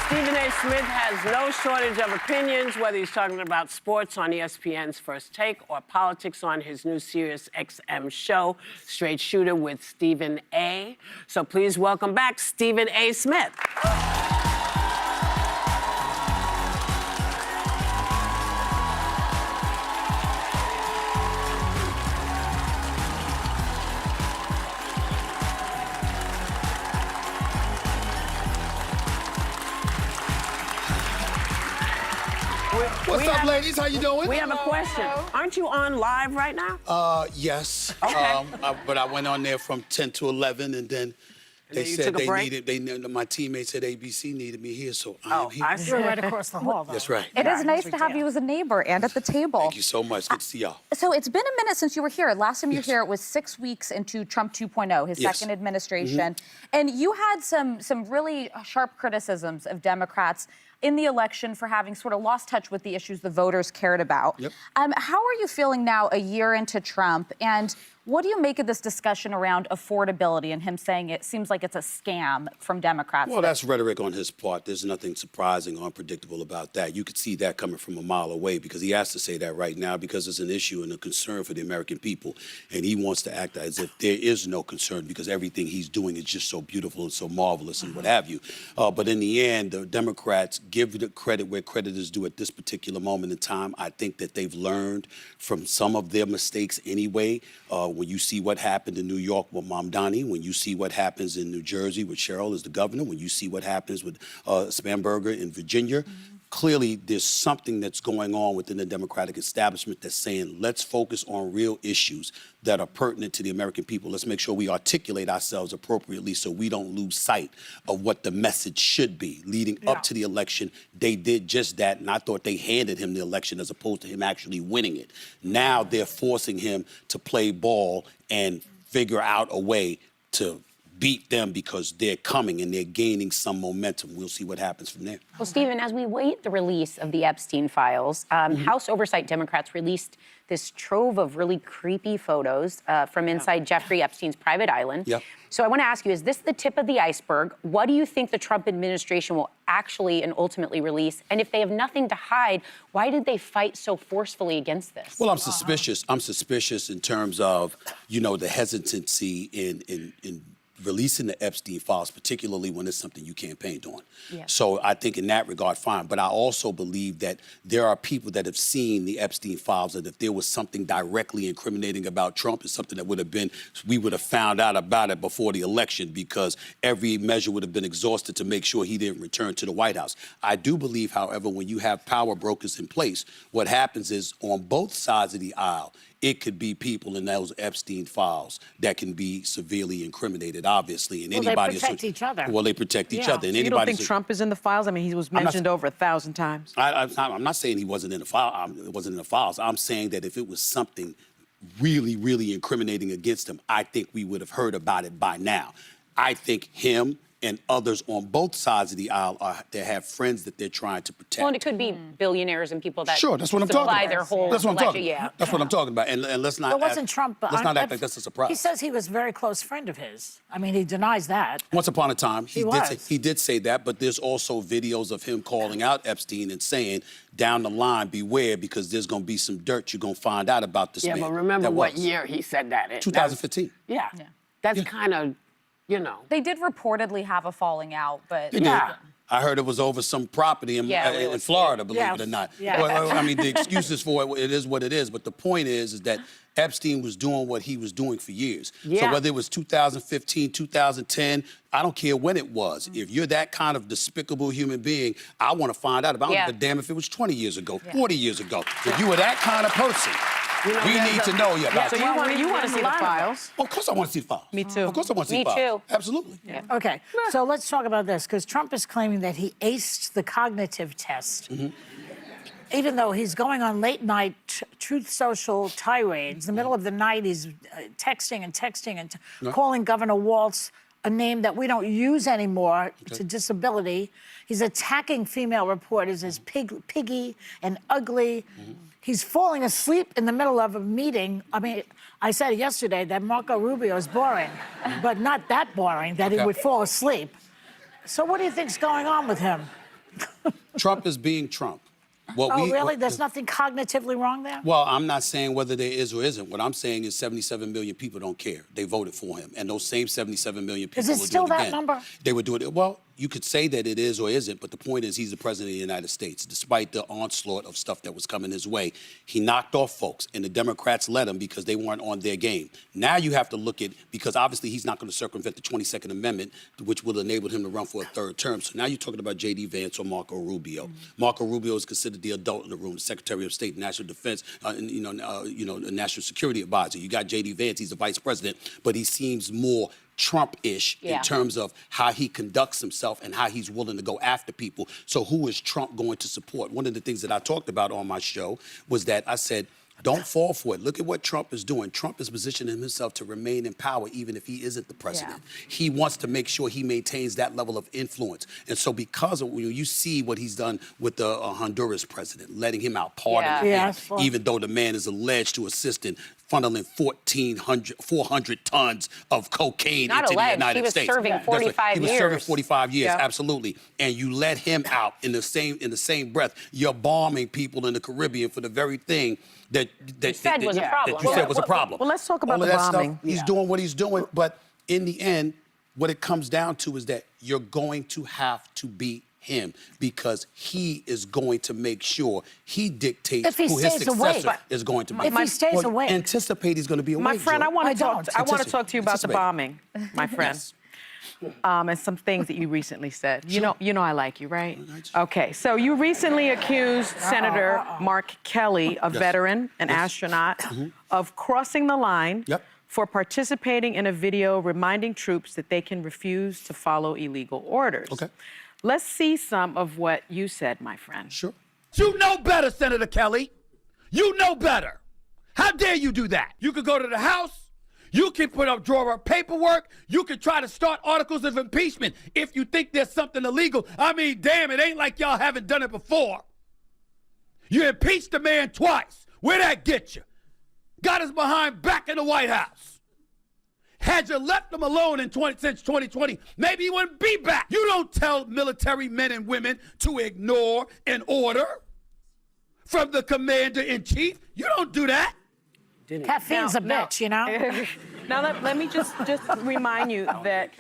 Stephen A. Smith has no shortage of opinions, whether he's talking about sports on ESPN's First Take or politics on his new Sirius XM show, Straight Shooter with Stephen A. So please welcome back Stephen A. Smith. What's up, ladies? How you doing? We have a question. Aren't you on live right now? Yes. Okay. But I went on there from 10 to 11, and then they said they needed. My teammates at ABC needed me here, so I'm here. I see. You're right across the hall, though. That's right. It is nice to have you as a neighbor and at the table. Thank you so much. Good to see y'all. So it's been a minute since you were here. Last time you were here, it was 6 weeks into Trump 2.0, his second administration. And you had some really sharp criticisms of Democrats in the election for having sort of lost touch with the issues the voters cared about. How are you feeling now, a year into Trump? And what do you make of this discussion around affordability and him saying it seems like it's a scam from Democrats? Well, that's rhetoric on his part. There's nothing surprising or unpredictable about that. You could see that coming from a mile away because he has to say that right now because it's an issue and a concern for the American people. And he wants to act as if there is no concern because everything he's doing is just so beautiful and so marvelous and what have you. But in the end, the Democrats give the credit where credit is due at this particular moment in time. I think that they've learned from some of their mistakes anyway. When you see what happened in New York with Mamdani, when you see what happens in New Jersey with Cheryl as the governor, when you see what happens with Spanberger in Virginia, clearly there's something that's going on within the Democratic establishment that's saying, let's focus on real issues that are pertinent to the American people. Let's make sure we articulate ourselves appropriately so we don't lose sight of what the message should be. Leading up to the election, they did just that, and I thought they handed him the election as opposed to him actually winning it. Now they're forcing him to play ball and figure out a way to beat them because they're coming and they're gaining some momentum. We'll see what happens from there. Well, Stephen, as we wait the release of the Epstein files, House Oversight Democrats released this trove of really creepy photos from inside Jeffrey Epstein's private island. So I want to ask you, is this the tip of the iceberg? What do you think the Trump administration will actually and ultimately release? And if they have nothing to hide, why did they fight so forcefully against this? Well, I'm suspicious. I'm suspicious in terms of, you know, the hesitancy in releasing the Epstein files, particularly when it's something you campaigned on. So I think in that regard, fine. But I also believe that there are people that have seen the Epstein files, and if there was something directly incriminating about Trump, it's something that would have been, we would have found out about it before the election because every measure would have been exhausted to make sure he didn't return to the White House. I do believe, however, when you have power brokers in place, what happens is on both sides of the aisle, it could be people in those Epstein files that can be severely incriminated, obviously. And anybody they protect each other. Well, they protect each other. And So you don't think Trump is in the files? I mean, he was mentioned over 1,000 times. I'm not saying he wasn't in the file. It wasn't in the files. I'm saying that if it was something really, really incriminating against him, I think we would have heard about it by now. I think him and others on both sides of the aisle they have friends that they're trying to protect. Well, and it could be billionaires and people that that's what I'm talking about. their whole That's what I'm talking about. That's what I'm talking about. And let's not. But wasn't Trump? Let's not act like that's a surprise. He says he was a very close friend of his. I mean, he denies that. Once upon a time, he did say that. But there's also videos of him calling out Epstein and saying, down the line, beware because there's going to be some dirt you're going to find out about this man. Yeah, but remember what year he said that in? 2015. That's kind of. You know. They did reportedly have a falling out, but... I heard it was over some property in Florida, believe it or not. Well, I mean, the excuses for it is what it is. But the point is that Epstein was doing what he was doing for years. So whether it was 2015, 2010, I don't care when it was. If you're that kind of despicable human being, I want to find out about it. I don't give a damn if it was 20 years ago, 40 years ago. If you were that kind of person, we need to know you about So you want to see the files? Well, of course I want to see the files. Me too. Of course I want to see the files. Me too. Absolutely. Okay, so let's talk about this, because Trump is claiming that he aced the cognitive test. Even though he's going on late-night Truth Social tirades, in the middle of the night, he's texting and calling Governor Walz a name that we don't use anymore. It's a disability. He's attacking female reporters as piggy and ugly. He's falling asleep in the middle of a meeting. I mean, I said yesterday that Marco Rubio is boring, but not that boring that he would fall asleep. So what do you think's going on with him? Trump is being Trump. Really? There's nothing cognitively wrong there? Well, I'm not saying whether there is or isn't. What I'm saying is 77 million people don't care. They voted for him. And those same 77 million people Is it will still do it that again. number? They would do it. Well, you could say that it is or isn't, but the point is he's the president of the United States. Despite the onslaught of stuff that was coming his way, he knocked off folks, and the Democrats let him because they weren't on their game. Now you have to look at, because obviously he's not going to circumvent the 22nd Amendment, which will enable him to run for a third term. So now you're talking about J.D. Vance or Marco Rubio. Mm-hmm. Marco Rubio is considered the adult in the room, the Secretary of State, National Defense, the National Security Advisor. You got J.D. Vance, he's the vice president, but he seems more Trump-ish in terms of how he conducts himself and how he's willing to go after people. So who is Trump going to support? One of the things that I talked about on my show was that I said, don't fall for it. Look at what Trump is doing. Trump is positioning himself to remain in power even if he isn't the president. Yeah. He wants to make sure he maintains that level of influence. And so because of, you see what he's done with the Honduras president, letting him out, pardoning him, even though the man is alleged to assist in funneling 400 tons of cocaine into the United States. He was serving 45 years. He was serving 45 years, absolutely. And you let him out in the same breath. You're bombing people in the Caribbean for the very thing that you said was a problem. Well, let's talk about the bombing. Stuff, he's doing what he's doing, but in the end, what it comes down to is that you're going to have to beat him because he is going to make sure he dictates who his successor is going to be. If he stays awake. Anticipate he's going to be awake. My friend, I want to talk to you about the Anticipate. bombing, my friend. Yes. And some things that you recently said. Sure. You know I like you, right? Okay, so you recently accused Senator Mark Kelly, a veteran, an astronaut, of crossing the line for participating in a video reminding troops that they can refuse to follow illegal orders. Okay. Let's see some of what you said, my friend. Sure. You know better, Senator Kelly. You know better. How dare you do that? You could go to the House. You can draw up paperwork. You can try to start articles of impeachment if you think there's something illegal. I mean, damn, it ain't like y'all haven't done it before. You impeached the man twice. Where'd that get you? Got his behind back in the White House. Had you left him alone since 2020, maybe he wouldn't be back. You don't tell military men and women to ignore an order from the commander-in-chief. You don't do that. Caffeine's a bitch, you know? Now, let me just remind you that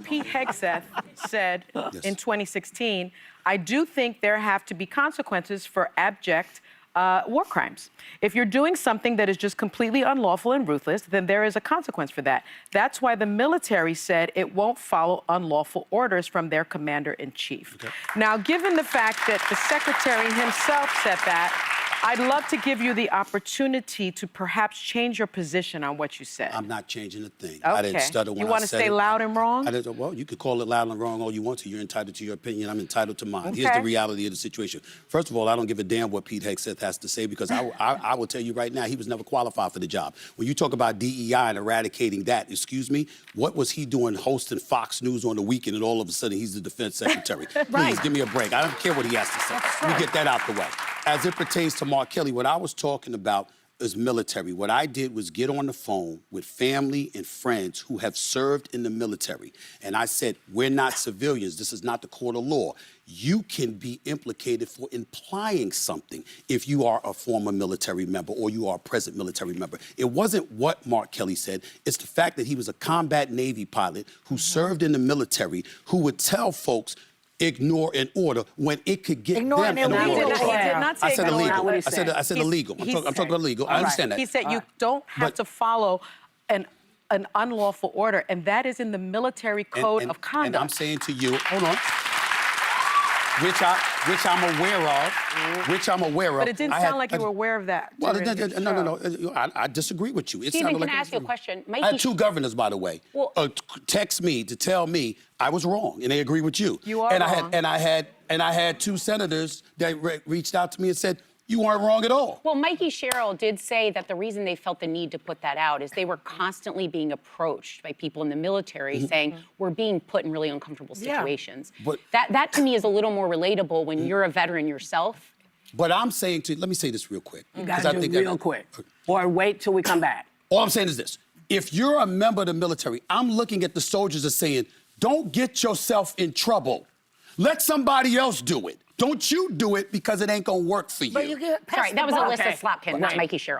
Pete Hegseth said in 2016, I do think there have to be consequences for abject war crimes. If you're doing something that is just completely unlawful and ruthless, then there is a consequence for that. That's why the military said it won't follow unlawful orders from their commander-in-chief. Okay. Now, given the fact that the secretary himself said that, I'd love to give you the opportunity to perhaps change your position on what you said. I'm not changing a thing. Okay. I didn't stutter when I said it. You want to stay loud and wrong? Well, you could call it loud and wrong all you want to. You're entitled to your opinion. I'm entitled to mine. Here's the reality of the situation. First of all, I don't give a damn what Pete Hegseth has to say because I will tell you right now, he was never qualified for the job. When you talk about DEI and eradicating that, excuse me, what was he doing hosting Fox News on the weekend and all of a sudden he's the defense secretary? Please, give me a break. I don't care what he has to say. Let me get that out the way. As it pertains to Mark Kelly, what I was talking about is military. What I did was get on the phone with family and friends who have served in the military. And I said, we're not civilians. This is not the court of law. You can be implicated for implying something if you are a former military member or you are a present military member. It wasn't what Mark Kelly said. It's the fact that he was a combat Navy pilot who served in the military who would tell folks, ignore an order when it could get them in the He did not say I said ignore. illegal. I said illegal. I'm talking about illegal. I understand that. He said you don't have to follow an unlawful order, and that is in the military code of conduct. And I'm saying to you, hold on, which I'm aware of. But it didn't sound like you were aware of that. Well, no. I disagree with you. Stephen, can I ask you a question? I had two governors, by the way, text me to tell me I was wrong, and they agree with you. You are wrong. I had two senators that reached out to me and said, you weren't wrong at all. Well, Mikey Sherrill did say that the reason they felt the need to put that out is they were constantly being approached by people in the military saying, we're being put in really uncomfortable situations. But that to me is a little more relatable when you're a veteran yourself. But I'm saying let me say this real quick. You gotta do it real quick. Or wait till we come back. All I'm saying is this. If you're a member of the military, I'm looking at the soldiers and saying, don't get yourself in trouble. Let somebody else do it. Don't you do it because it ain't gonna work for you. But you get Sorry, that was Okay. Alyssa Slotkin, not Wait. Mikey Sherrill.